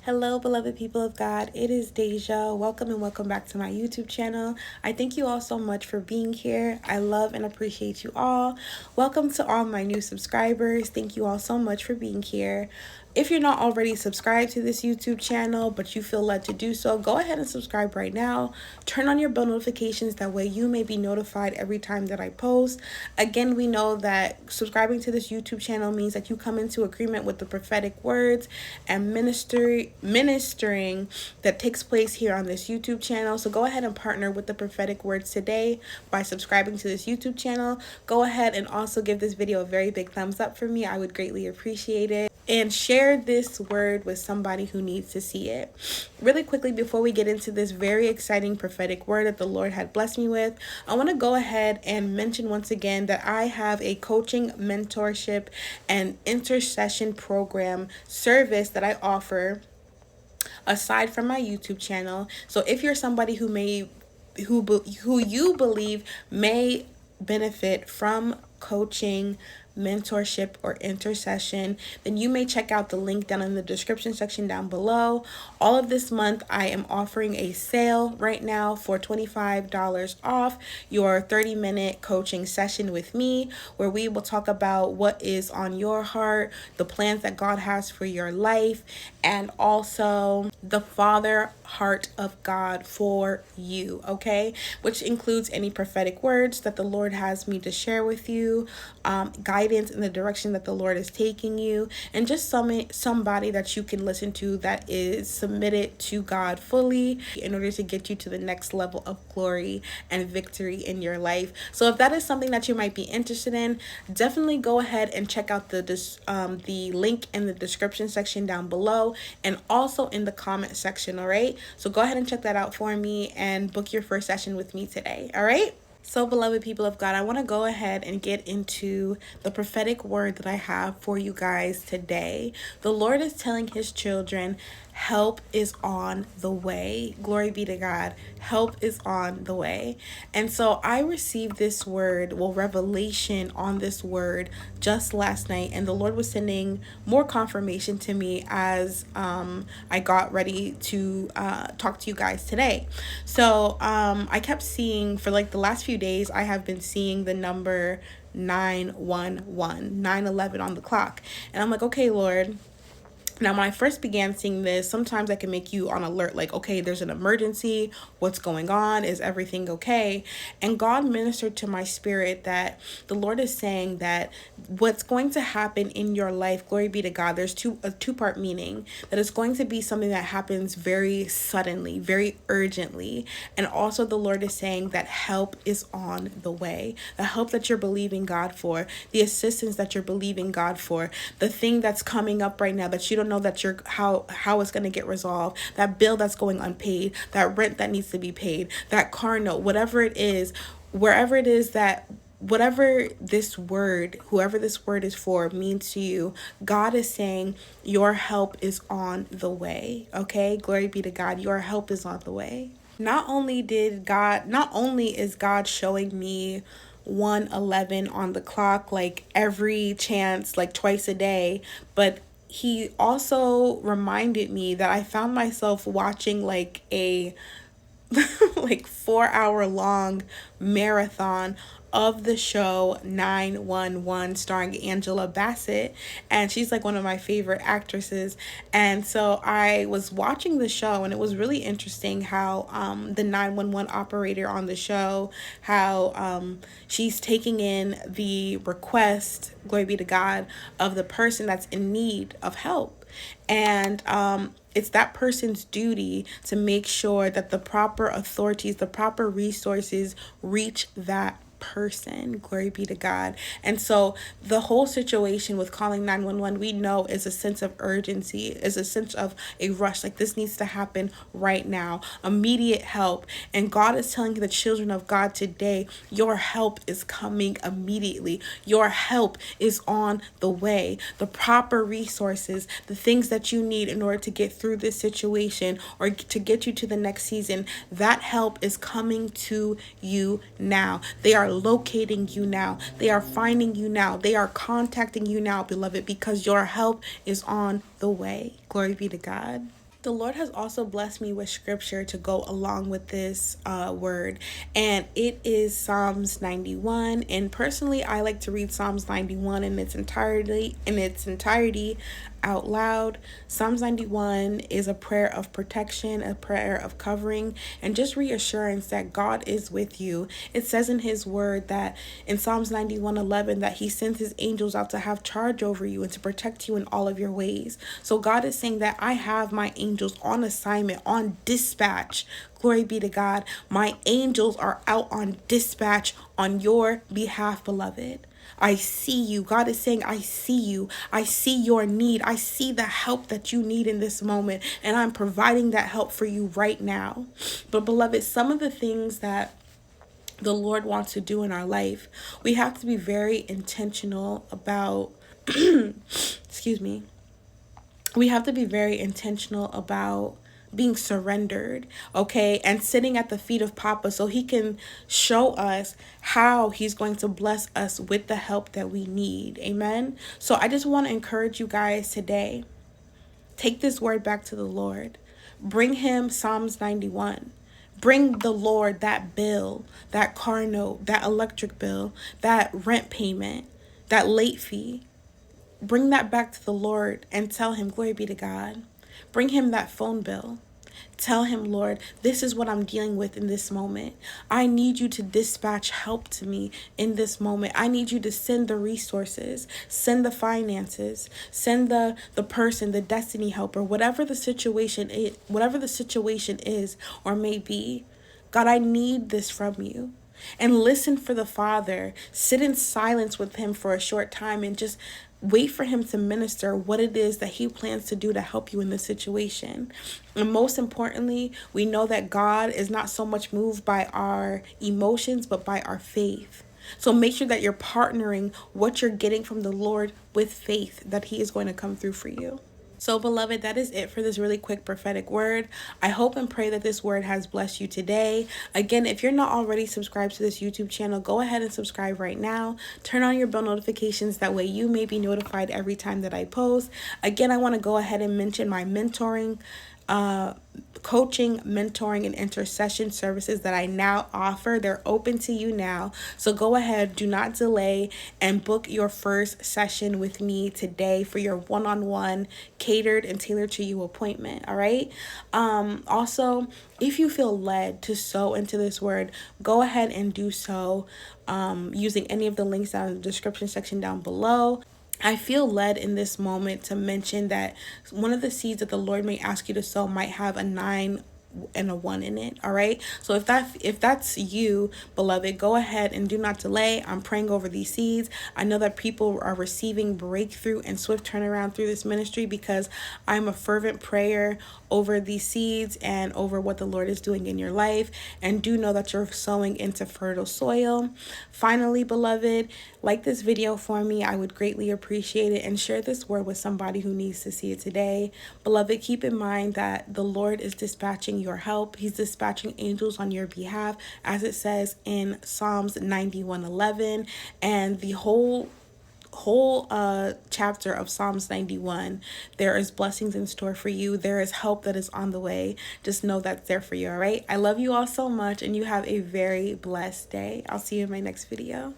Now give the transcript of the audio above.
Hello, beloved people of God. It is Deja. Welcome and welcome back to my YouTube channel. I thank you all so much for being here. I love and appreciate you all. Welcome to all my new subscribers. Thank you all so much for being here. If you're not already subscribed to this YouTube channel, but you feel led to do so, go ahead and subscribe right now. Turn on your bell notifications. That way you may be notified every time that I post. Again, we know that subscribing to this YouTube channel means that you come into agreement with the prophetic words and ministering that takes place here on this YouTube channel. So go ahead and partner with the prophetic words today by subscribing to this YouTube channel. Go ahead and also give this video a very big thumbs up for me. I would greatly appreciate it. And share this word with somebody who needs to see it. Really quickly, before we get into this very exciting prophetic word that the Lord had blessed me with, I want to go ahead and mention once again that I have a coaching, mentorship, and intercession program service that I offer aside from my YouTube channel. So if you're somebody who you believe may benefit from coaching, mentorship, or intercession, then you may check out the link down in the description section down below. All of this month I am offering a sale right now for $25 off your 30-minute coaching session with me, where we will talk about what is on your heart, the plans that God has for your life, and also the Father heart of God for you, okay? Which includes any prophetic words that the Lord has me to share with you, guidance in the direction that the Lord is taking you, and just somebody that you can listen to that is submitted to God fully in order to get you to the next level of glory and victory in your life. So if that is something that you might be interested in, definitely go ahead and check out the link in the description section down below, and also in the comment section. All right, so go ahead and check that out for me and book your first session with me today. All right. So, beloved people of God, I want to go ahead and get into the prophetic word that I have for you guys today. The Lord is telling his children, help is on the way. Glory be to God. Help is on the way. And so I received this word, revelation on this word just last night. And the Lord was sending more confirmation to me as I got ready to talk to you guys today. So I kept seeing, for like the last few days, I have been seeing the number 911, 911 on the clock. And I'm like, okay, Lord. Now, when I first began seeing this, sometimes I can make you on alert, like, okay, there's an emergency. What's going on? Is everything okay? And God ministered to my spirit that the Lord is saying that what's going to happen in your life, glory be to God, there's a two-part meaning, that it's going to be something that happens very suddenly, very urgently. And also the Lord is saying that help is on the way. The help that you're believing God for, the assistance that you're believing God for, the thing that's coming up right now that you don't know that how it's going to get resolved, that bill that's going unpaid, that rent that needs to be paid, that car note, whatever it is, wherever it is that whatever this word, whoever this word is for, means to you, God is saying your help is on the way. Okay, glory be to God. Your help is on the way. Not only is God showing me 111 on the clock like every chance, like twice a day, but he also reminded me that I found myself watching like a like 4-hour long marathon of the show 911, starring Angela Bassett, and she's like one of my favorite actresses. And so I was watching the show, and it was really interesting how the 911 operator on the show, how she's taking in the request, glory be to God, of the person that's in need of help. And it's that person's duty to make sure that the proper authorities, the proper resources reach that person. Glory be to God. And so the whole situation with calling 911, we know, is a sense of urgency, is a sense of a rush, like this needs to happen right now, immediate help. And God is telling the children of God today, your help is coming immediately. Your help is on the way. The proper resources, the things that you need in order to get through this situation or to get you to the next season, that help is coming to you now. They are locating you now. They are finding you now. They are contacting you now, beloved, because your help is on the way. Glory be to God. The Lord has also blessed me with scripture to go along with this word, and it is Psalms 91. And personally, I like to read Psalms 91 in its entirety out loud. Psalms 91 is a prayer of protection, a prayer of covering, and just reassurance that God is with you. It says in his word that in Psalms 91:11 that he sends his angels out to have charge over you and to protect you in all of your ways. So God is saying that I have my angels on assignment, on dispatch. Glory be to God. My angels are out on dispatch on your behalf, beloved. I see you. God is saying, I see you. I see your need. I see the help that you need in this moment, and I'm providing that help for you right now. But beloved, some of the things that the Lord wants to do in our life, we have to be very intentional about, excuse me, we have to be very intentional about being surrendered, okay, and sitting at the feet of Papa so he can show us how he's going to bless us with the help that we need. Amen. So I just want to encourage you guys today. Take this word back to the Lord. Bring him Psalms 91. Bring the Lord that bill, that car note, that electric bill, that rent payment, that late fee. Bring that back to the Lord and tell him, glory be to God. Bring him that phone bill. Tell him, Lord, this is what I'm dealing with in this moment. I need you to dispatch help to me in this moment. I need you to send the resources, send the finances, send the person, the destiny helper, whatever the situation is or may be. God, I need this from you. And listen for the Father. Sit in silence with him for a short time and just wait for him to minister what it is that he plans to do to help you in this situation. And most importantly, we know that God is not so much moved by our emotions, but by our faith. So make sure that you're partnering what you're getting from the Lord with faith that he is going to come through for you. So, beloved, that is it for this really quick prophetic word. I hope and pray that this word has blessed you today. Again, if you're not already subscribed to this YouTube channel, go ahead and subscribe right now. Turn on your bell notifications. That way you may be notified every time that I post. Again, I want to go ahead and mention my mentoring, coaching, mentoring, and intercession services that I now offer. They're open to you now. So go ahead, do not delay, and book your first session with me today for your one-on-one catered and tailored to you appointment. All right. Also, if you feel led to sow into this word, go ahead and do so using any of the links down in the description section down below. I feel led in this moment to mention that one of the seeds that the Lord may ask you to sow might have a 9 and a 1 in it. All right. So if that's you, beloved, go ahead and do not delay. I'm praying over these seeds. I know that people are receiving breakthrough and swift turnaround through this ministry because I'm a fervent prayer over these seeds and over what the Lord is doing in your life. And do know that you're sowing into fertile soil. Finally, beloved, like this video for me. I would greatly appreciate it, and share this word with somebody who needs to see it today. Beloved, keep in mind that the Lord is dispatching your help. He's dispatching angels on your behalf, as it says in Psalms 91:11, and the whole chapter of Psalms 91. There is blessings in store for you. There is help that is on the way. Just know that's there for you. All right. I love you all so much, and you have a very blessed day. I'll see you in my next video.